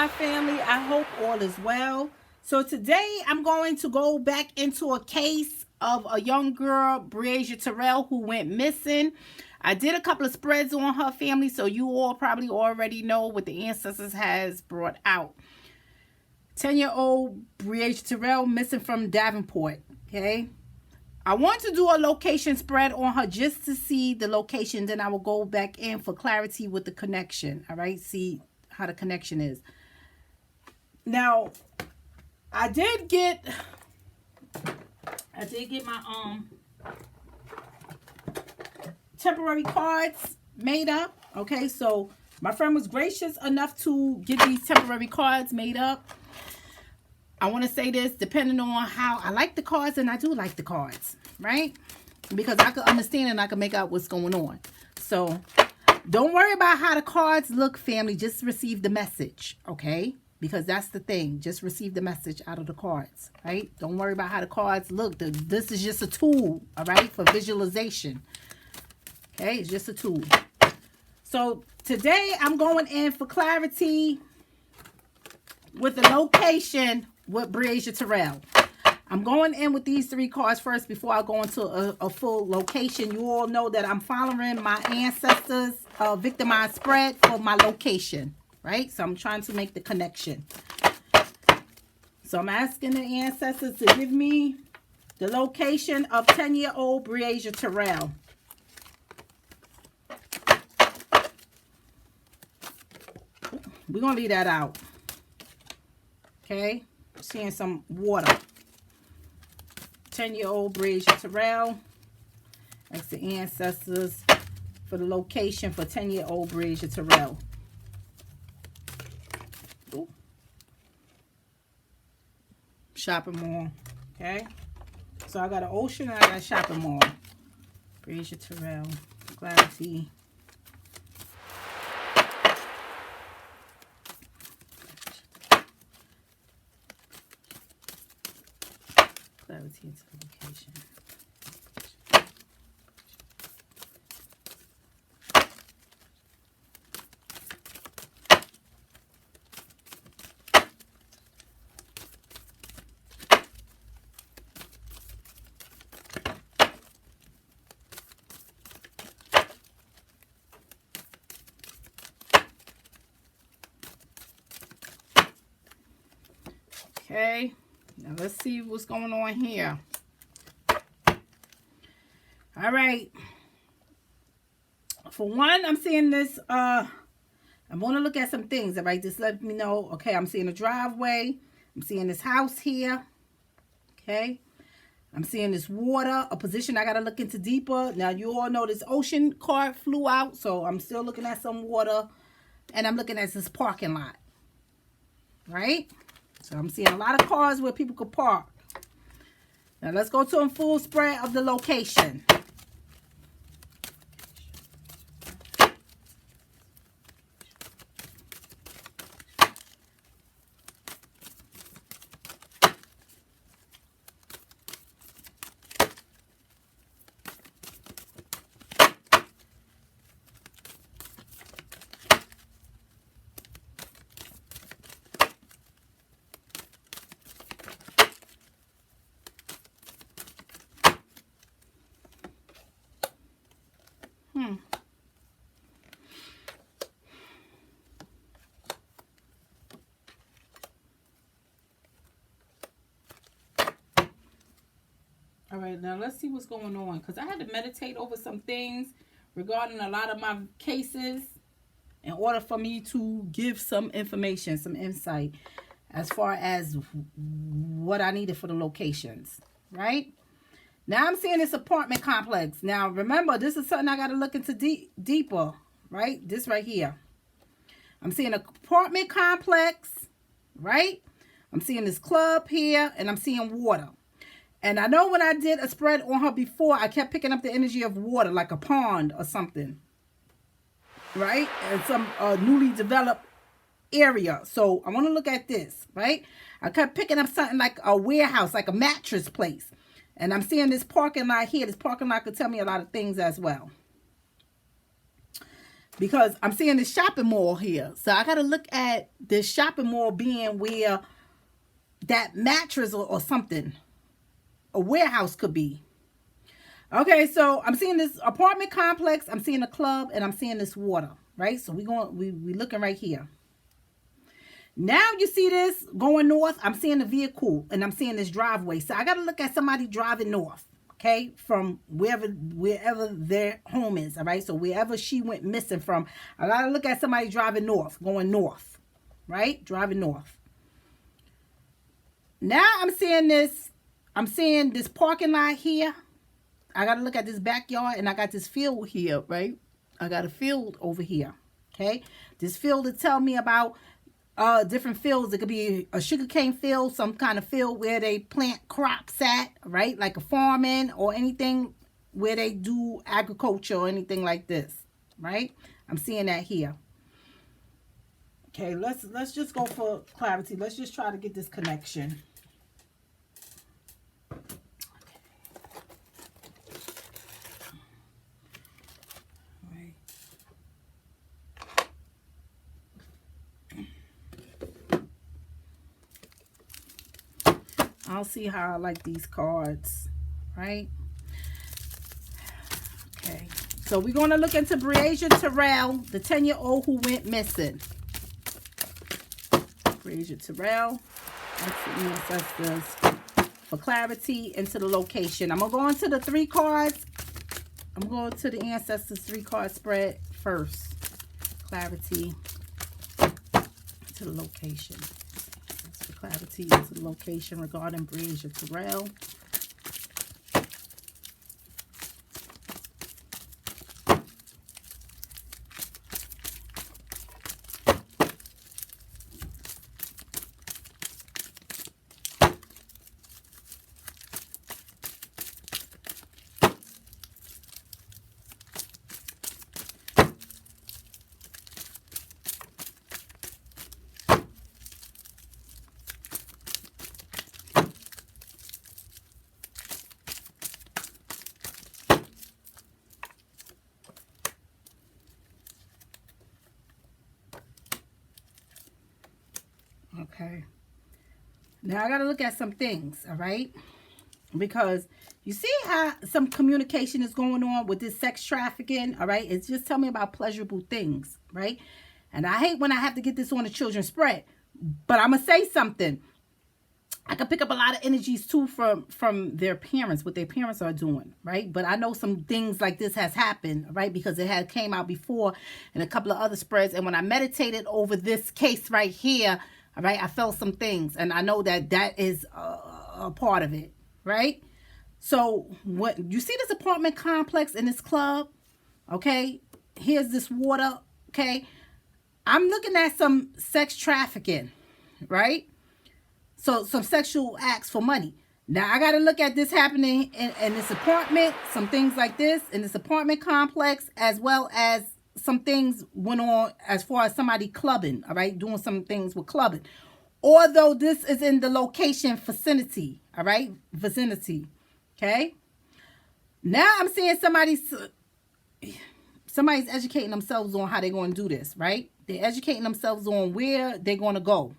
my family? I hope all is well. So today I'm going to go back into a case of a young girl, Breasia Terrell, who went missing. I did a couple of spreads on her family, so you all probably already know what the Ancestors has brought out. 10-year-old Breasia Terrell missing from Davenport. Okay. I want to do a location spread on her just to see the location. Then I will go back in for clarity with the connection. All right. See how the connection is. Now, I did get my temporary cards made up. Okay, so my friend was gracious enough to get these temporary cards made up. I want to say this, depending on how I like the cards, and I do like the cards, right? Because I can understand and I can make out what's going on. So don't worry about how the cards look, family. Just receive the message, okay? Because that's the thing. Just receive the message out of the cards, right? Don't worry about how the cards look. This is just a tool, all right, for visualization. Okay, it's just a tool. So today I'm going in for clarity with the location with Breasia Terrell. I'm going in with these three cards first before I go into a full location. You all know that I'm following my Ancestors Victimized spread for my location, right? So I'm trying to make the connection. So I'm asking the Ancestors to give me the location of 10-year-old Breasia Terrell. We're going to leave that out. Okay. Seeing some water. 10-year-old Breasia Terrell. That's the Ancestors for the location for 10-year-old Breasia Terrell. Ooh. Shopping mall. Okay. So I got an ocean and I got a shopping mall. Breasia Terrell. Clarity. Clarity into the location. Okay, now let's see what's going on here. All right. For one, I'm seeing this, I want to look at some things, all right? Just let me know. Okay, I'm seeing a driveway. I'm seeing this house here. Okay. I'm seeing this water, a position I got to look into deeper. Now, you all know this ocean card flew out, so I'm still looking at some water. And I'm looking at this parking lot. Right? So I'm seeing a lot of cars where people could park. Now let's go to a full spread of the location. All right, now let's see what's going on. Because I had to meditate over some things regarding a lot of my cases in order for me to give some information, some insight as far as what I needed for the locations, right? Now I'm seeing this apartment complex. Now, remember, this is something I got to look into deeper, right? This right here. I'm seeing an apartment complex, right? I'm seeing this club here, and I'm seeing water. And I know when I did a spread on her before, I kept picking up the energy of water, like a pond or something, right? And some newly developed area. So I want to look at this, right? I kept picking up something like a warehouse, like a mattress place. And I'm seeing this parking lot here. This parking lot could tell me a lot of things as well. because I'm seeing the shopping mall here. So I got to look at the shopping mall being where that mattress or something, a warehouse could be. Okay, so I'm seeing this apartment complex, I'm seeing a club, and I'm seeing this water, right? So we looking right here. Now you see this going north, I'm seeing the vehicle, and I'm seeing this driveway. So I got to look at somebody driving north, okay, from wherever their home is, all right? So wherever she went missing from, I got to look at somebody driving north, going north, right? Driving north. Now I'm seeing this parking lot here. I got to look at this backyard, and I got this field here, right? I got a field over here, okay? This field to tell me about different fields. It could be a sugarcane field, some kind of field where they plant crops at, right? Like a farming or anything where they do agriculture or anything like this, right? I'm seeing that here. Okay, let's just go for clarity. Let's just try to get this connection. I'll see how I like these cards, right? Okay, so we're going to look into Breasia Terrell, the 10-year-old who went missing. Breasia Terrell, that's the ancestors. For clarity, into the location. I'm going to go into the 3 cards. I'm going to the ancestors 3-card spread first. Clarity to the location. Clarity into the location regarding Breasia Terrell. Okay. Now I got to look at some things, all right? Because you see how some communication is going on with this sex trafficking, all right? It's just telling me about pleasurable things, right? And I hate when I have to get this on the children's spread, but I'm going to say something. I can pick up a lot of energies too from their parents, what their parents are doing, right? But I know some things like this has happened, right? Because it had came out before in a couple of other spreads. And when I meditated over this case right here, all right, I felt some things. And I know that that is a part of it, right? So what you see this apartment complex in this club, okay? Here's this water, okay? I'm looking at some sex trafficking, right? So some sexual acts for money. Now I got to look at this happening in this apartment, some things like this in this apartment complex, as well as some things went on as far as somebody clubbing, all right, doing some things with clubbing. Although this is in the location vicinity, all right, vicinity, okay. Now I'm seeing somebody's educating themselves on how they're going to do this, right? They're educating themselves on where they're going to go.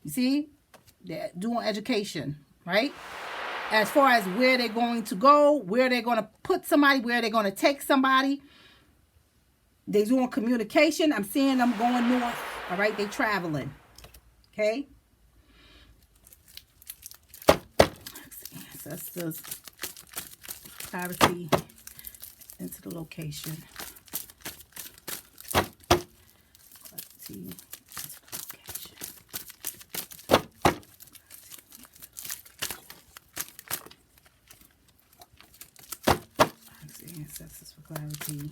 You see, they're doing education, right? As far as where they're going to go, where they're going to put somebody, where they're going to take somebody. They're doing communication. I'm seeing them going north, all right? They're traveling, okay? Ancestors, clarity into the location. Clarity. Ancestors for clarity.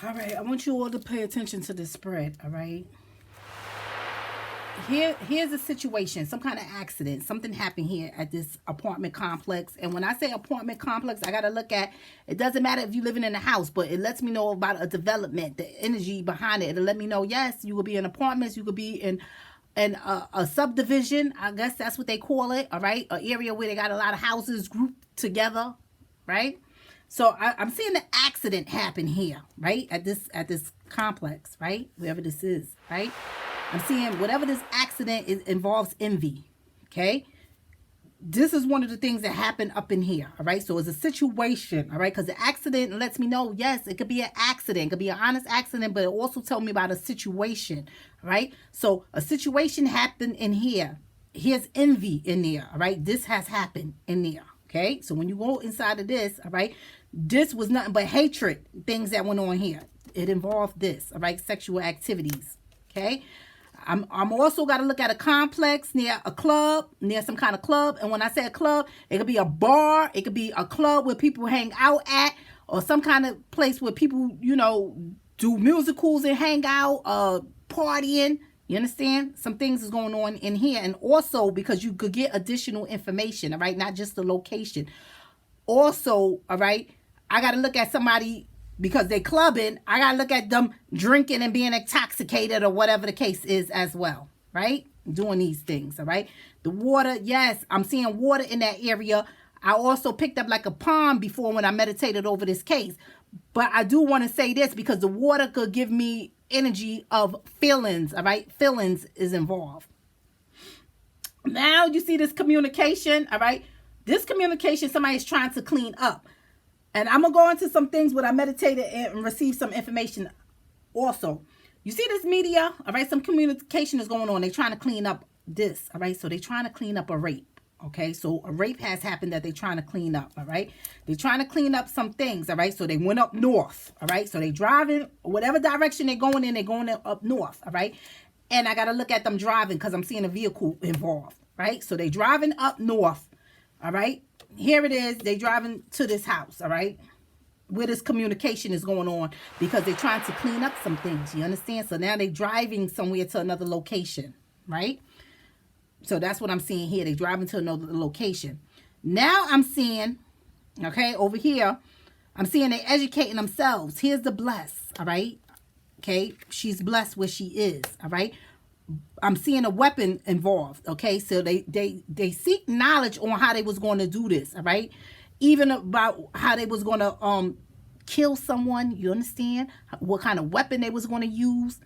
All right, I want you all to pay attention to this spread, all right? Here's a situation, some kind of accident. Something happened here at this apartment complex. And when I say apartment complex, I got to look at, it doesn't matter if you're living in a house, but it lets me know about a development, the energy behind it. It'll let me know, yes, you could be in apartments, you could be in a subdivision. I guess that's what they call it, all right? An area where they got a lot of houses grouped together, right? So I'm seeing the accident happen here, right? At this complex, right? Wherever this is, right? I'm seeing whatever this accident is involves envy, okay? This is one of the things that happened up in here, all right? So it's a situation, all right? Because the accident lets me know, yes, it could be an accident. It could be an honest accident, but it also tells me about a situation, all right? So a situation happened in here. Here's envy in there, all right? This has happened in there, okay? So when you go inside of this, all right, this was nothing but hatred, things that went on here. It involved this, all right? Sexual activities, okay? I'm also got to look at a complex near a club, near some kind of club. And when I say a club, it could be a bar. It could be a club where people hang out at, or some kind of place where people, you know, do musicals and hang out, partying. You understand? Some things is going on in here. And also because you could get additional information, all right? Not just the location. Also, all right, I got to look at somebody, because they clubbing, I got to look at them drinking and being intoxicated or whatever the case is as well, right? Doing these things, all right? The water, yes, I'm seeing water in that area. I also picked up like a pond before when I meditated over this case. But I do want to say this because the water could give me energy of feelings, all right? Feelings is involved. Now you see this communication, all right? This communication, somebody's trying to clean up. And I'm going to go into some things where I meditated and received some information also. You see this media, all right? Some communication is going on. They're trying to clean up this, all right? So they're trying to clean up a rape, okay? So a rape has happened that they're trying to clean up, all right? They're trying to clean up some things, all right? So they went up north, all right? So they driving, whatever direction they're going in, they're going up north, all right? And I got to look at them driving because I'm seeing a vehicle involved, right? So they driving up north, all right? Here it is. They driving to this house, all right, where this communication is going on because they're trying to clean up some things. You understand? So now they're driving somewhere to another location, right? So that's what I'm seeing here. They're driving to another location. Now I'm seeing, okay, over here, I'm seeing they're educating themselves. Here's the bless, all right? Okay, she's blessed where she is, all right? I'm seeing a weapon involved, okay? So they seek knowledge on how they was going to do this, all right? Even about how they was going to kill someone, you understand? What kind of weapon they was going to use,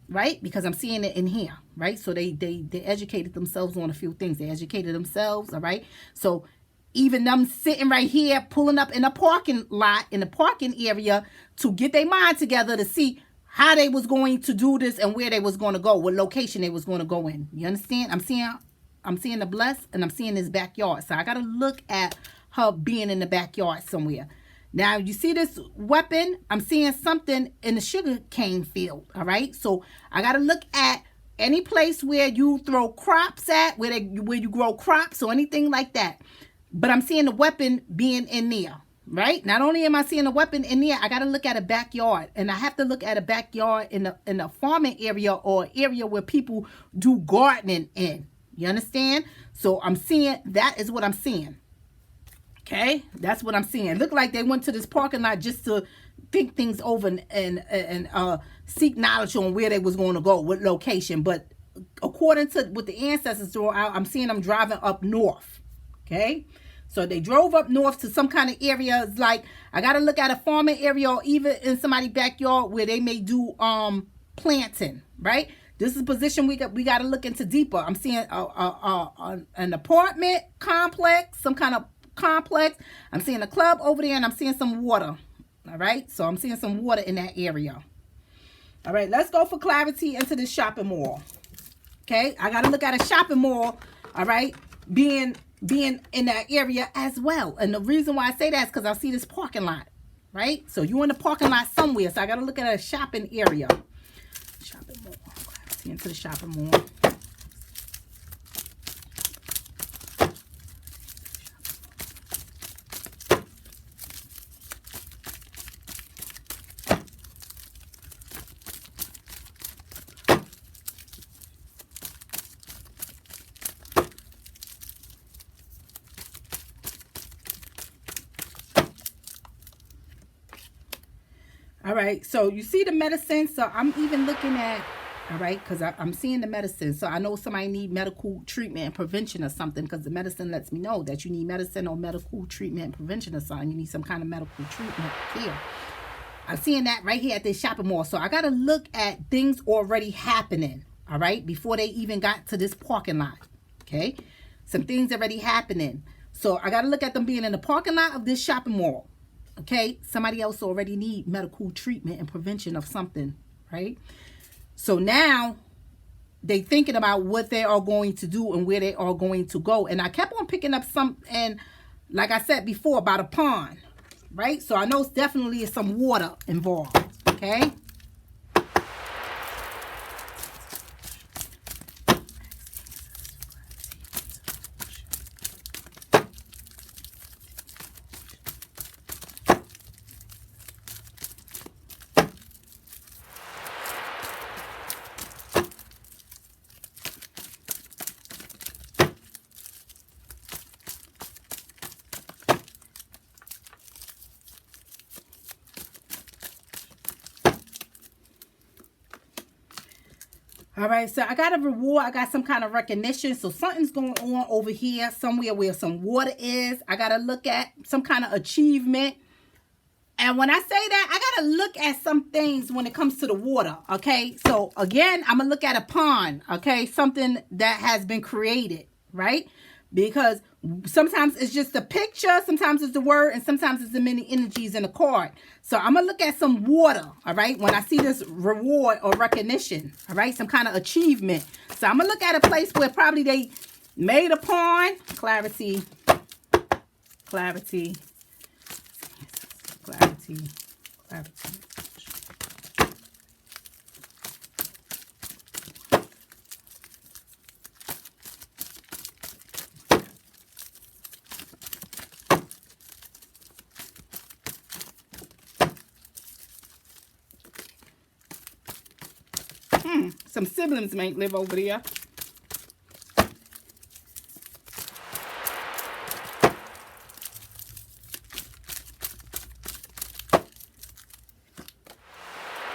right? Because I'm seeing it in here, right? So they educated themselves on a few things. They educated themselves, all right? So even them sitting right here, pulling up in a parking lot, in the parking area to get their mind together to see how they was going to do this and where they was going to go, what location they was going to go in. You understand? I'm seeing the bless and I'm seeing this backyard. So I got to look at her being in the backyard somewhere. Now, you see this weapon? I'm seeing something in the sugar cane field, all right? So I got to look at any place where you throw crops at, where you grow crops or anything like that. But I'm seeing the weapon being in there. Right? Not only am I seeing a weapon in there, I got to look at a backyard. And I have to look at a backyard in a farming area or area where people do gardening in. You understand? So I'm seeing, that is what I'm seeing. Okay? That's what I'm seeing. Look like they went to this parking lot just to think things over and seek knowledge on where they was going to go, what location. But according to what the ancestors throw out, I'm seeing them driving up north. Okay? So they drove up north to some kind of area. It's like, I got to look at a farming area or even in somebody's backyard where they may do planting, right? This is a position we got to look into deeper. I'm seeing an apartment complex, some kind of complex. I'm seeing a club over there and I'm seeing some water, all right? So I'm seeing some water in that area. All right, let's go for clarity into this shopping mall. Okay, I got to look at a shopping mall, all right, being in that area as well. And the reason why I say that is because I see this parking lot, right? So you're in the parking lot somewhere. So I got to look at a shopping area. Shopping mall. See into the shopping mall. All right, so you see the medicine. So I'm even looking at, all right, because I'm seeing the medicine. So I know somebody need medical treatment and prevention or something, because the medicine lets me know that you need medicine or medical treatment and prevention or something. You need some kind of medical treatment here. I'm seeing that right here at this shopping mall. So I got to look at things already happening, all right, before they even got to this parking lot, okay? Some things already happening. So I got to look at them being in the parking lot of this shopping mall, okay? Somebody else already need medical treatment and prevention of something, right? So now they thinking about what they are going to do and where they are going to go. And I kept on picking up some, and like I said before, about a pond, right? So I know it's definitely some water involved, okay? All right, so I got a reward. I got some kind of recognition. So something's going on over here somewhere where some water is. I got to look at some kind of achievement. And when I say that, I got to look at some things when it comes to the water, okay? So, again, I'm going to look at a pond, okay? Something that has been created, right? Because sometimes it's just a picture, sometimes it's the word, and sometimes it's the many energies in a card. So I'm going to look at some water, all right, when I see this reward or recognition, all right, some kind of achievement. So I'm going to look at a place where probably they made a pond. Clarity, clarity, clarity, clarity. Some siblings might live over there.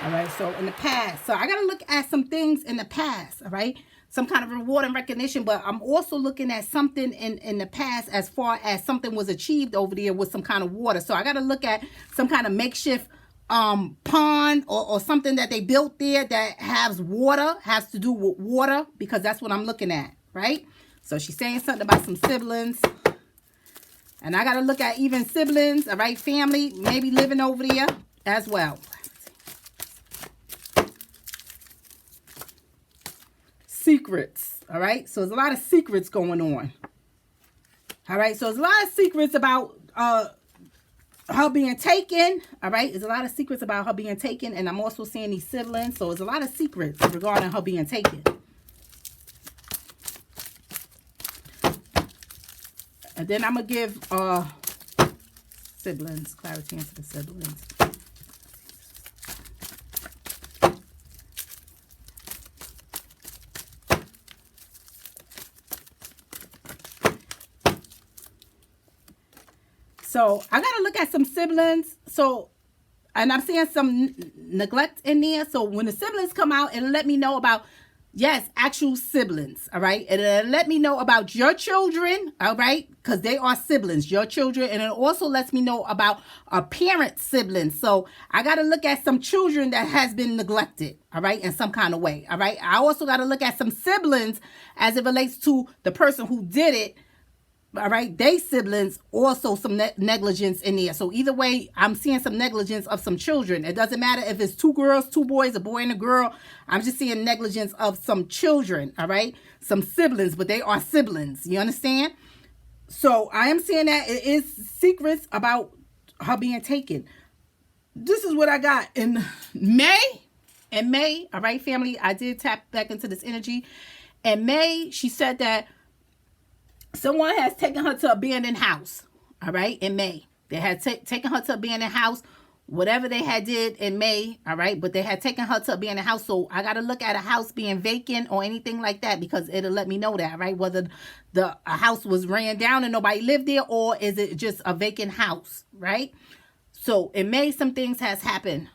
All right, so in the past. So I got to look at some things in the past, all right? Some kind of reward and recognition, but I'm also looking at something in the past as far as something was achieved over there with some kind of water. So I got to look at some kind of makeshift pond or something that they built there that has water, has to do with water, because that's what I'm looking at, right? So she's saying something about some siblings, and I got to look at even siblings, all right, family maybe living over there as well. Secrets, all right? So there's a lot of secrets going on. All right, so there's a lot of secrets about her being taken, all right? There's a lot of secrets about her being taken, and I'm also seeing these siblings, so there's a lot of secrets regarding her being taken. And then I'm going to give siblings, clarity into the siblings. So I got to look at some siblings. So, and I'm seeing some neglect in there. So when the siblings come out, it'll let me know about, yes, actual siblings. All right. And it'll let me know about your children. All right. Because they are siblings, your children. And it also lets me know about a parent siblings. So I got to look at some children that has been neglected. All right. In some kind of way. All right. I also got to look at some siblings as it relates to the person who did it. All right, they siblings, also some negligence in there. So either way, I'm seeing some negligence of some children. It doesn't matter if it's 2 girls, 2 boys, a boy and a girl. I'm just seeing negligence of some children, all right? Some siblings, but they are siblings. You understand? So I am seeing that it is secrets about her being taken. This is what I got in May. In May, all right, family, I did tap back into this energy. In May, she said that someone has taken her to an abandoned house, all right, in May. They had taken her to an abandoned house, whatever they had did in May, all right, but they had taken her to an abandoned house. So I got to look at a house being vacant or anything like that, because it'll let me know that, right, whether a house was ran down and nobody lived there, or is it just a vacant house, right? So in May, some things has happened,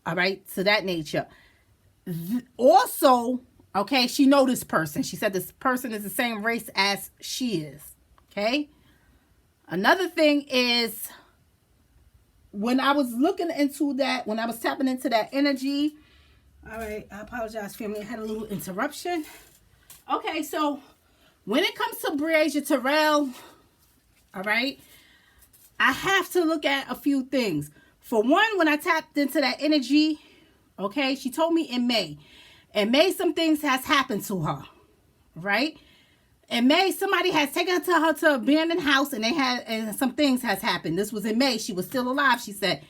All right, to that nature. Also, okay, she know this person. She said this person is the same race as she is. Okay. Another thing is, when I was looking into that, when I was tapping into that energy, all right, I apologize, family. I had a little interruption. Okay, so when it comes to Breasia Terrell, all right, I have to look at a few things. For one, when I tapped into that energy, okay, she told me in May. In May, some things has happened to her, right? In May, somebody has taken her to abandoned house, and some things has happened. This was in May. She was still alive. She said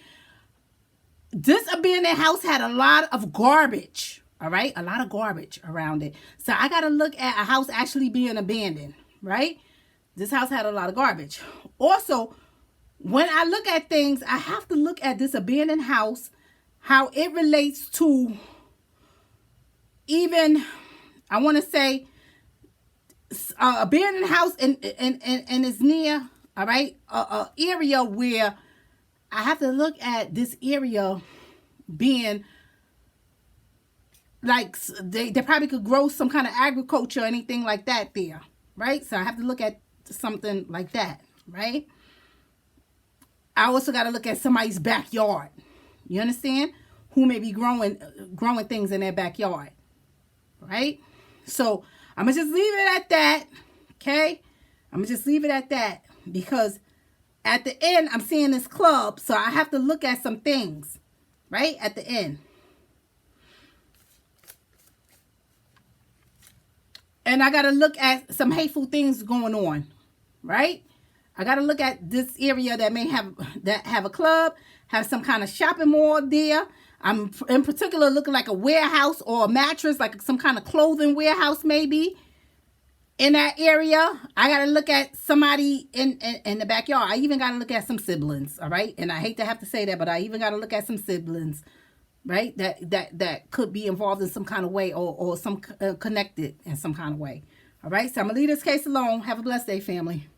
this abandoned house had a lot of garbage. All right, a lot of garbage around it. So I got to look at a house actually being abandoned, right? This house had a lot of garbage. Also, when I look at things, I have to look at this abandoned house, how it relates to even, I want to say, abandoned house and is near, all right, a area where I have to look at this area being like they probably could grow some kind of agriculture or anything like that there, right? So I have to look at something like that, right? I also got to look at somebody's backyard. You understand? Who may be growing things in their backyard, right? So I'm going to just leave it at that, okay? I'm going to just leave it at that because at the end, I'm seeing this club, so I have to look at some things, right, at the end. And I got to look at some hateful things going on, right? I got to look at this area that may have a club, have some kind of shopping mall there. I'm in particular looking like a warehouse or a mattress, like some kind of clothing warehouse maybe in that area. I got to look at somebody in the backyard. I even got to look at some siblings, all right? And I hate to have to say that, but I even got to look at some siblings, right? That could be involved in some kind of way or some connected in some kind of way. All right, so I'm going to leave this case alone. Have a blessed day, family.